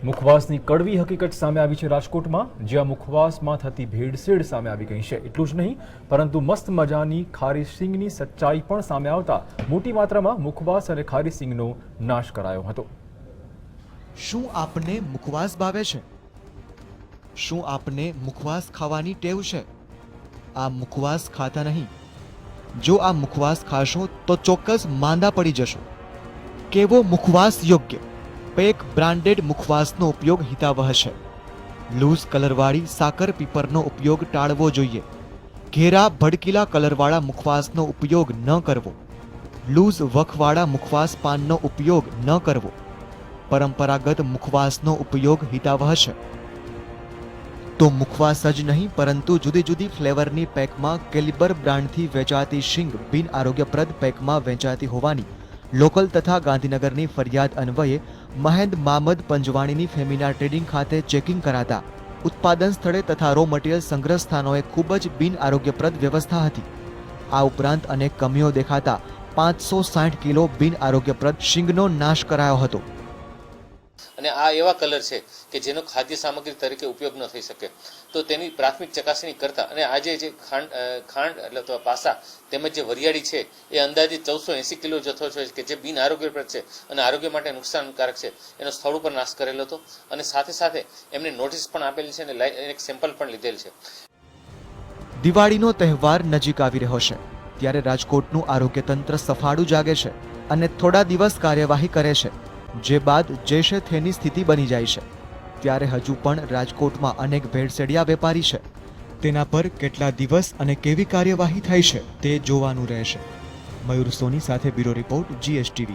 મુખવાસની કડવી હકીકત સામે આવી છે રાજકોટમાં, જ્યાં મુખવાસમાં થતી ભેળસેળ સામે આવી ગઈ છે। એટલું જ નહીં, પરંતુ મસ્ત મજાની ખારી સિંગની સચ્ચાઈ પણ સામે આવતા મોટી માત્રામાં મુખવાસ અને ખારી સિંગનો નાશ કરાયો હતો। શું આપને મુખવાસ ભાવે છે? શું આપને મુખવાસ ખાવાની ટેવ છે? આ મુખવાસ ખાતા નહીં। જો આ મુખવાસ ખાશો તો ચોક્કસ માંદા પડી જશો। કેવો મુખવાસ યોગ્ય? પેક બ્રાન્ડેડ મુખવાસનો ઉપયોગ હિતાવહ છે। લૂઝ કલરવાળી સાકર પીપરનો ઉપયોગ ટાળવો જોઈએ। ઘેરા ભડકીલા કલરવાળા મુખવાસનો ઉપયોગ ન કરવો। લૂઝ વખવાળા મુખવાસ પાનનો ઉપયોગ ન કરવો। પરંપરાગત મુખવાસનો ઉપયોગ હિતાવહ છે। તો મુખવાસ જ નહીં પરંતુ જુદી જુદી ફ્લેવરની પેકમાં કેલિબર બ્રાન્ડથી વેચાતી શીંગ બિન આરોગ્યપ્રદ પેકમાં વેચાતી હોવાની લોકલ તથા ગાંધીનગરની ફરિયાદ અન્વયે મહેન્દ મામદ પંજવાણીની ફેમિના ટ્રેડિંગ ખાતે ચેકિંગ કરાતા ઉત્પાદન સ્થળે તથા રો મટીરીયલ સંગ્રહ સ્થાનોએ ખૂબ જ બિન આરોગ્યપ્રદ વ્યવસ્થા હતી। આ ઉપરાંત અનેક કમીઓ દેખાતા 560 કિલો બિન આરોગ્યપ્રદ શીંગનો નાશ કરાયો હતો। અને આ એવા કલર છે કે જેનો ખાદ્ય સામગ્રી તરીકે ઉપયોગ ન થઈ શકે, તો તેની પ્રાથમિક ચકાસણી કરતા અને આજે જે ખાંડ એટલે તો પાસા તેમજ જે વરિયાળી છે એ અંદાજિત 480 કિલો જથ્થો છે કે જે બિન આરોગ્યપ્રદ છે અને આરોગ્ય માટે નુકસાનકારક છે, એનો સ્થળ ઉપર નાશ કરેલો હતો અને સાથે સાથે એમને નોટિસ પણ આપેલી છે અને એક સેમ્પલ પણ લીધેલ છે। દિવાળીનો તહેવાર નજીક આવી રહ્યો છે ત્યારે રાજકોટનું આરોગ્ય તંત્ર સફાળું જાગે છે અને થોડા દિવસ કાર્યવાહી કરે છે, જે બાદ જેશે થેની સ્થિતિ બની જાય છે। ત્યારે હજુ પણ રાજકોટમાં અનેક ભેળસેળિયા વેપારી છે, તેના પર કેટલા દિવસ અને કેવી કાર્યવાહી થાય છે તે જોવાનું રહેશે। મયુર સોની સાથે બ્યુરો રિપોર્ટ, GSTV।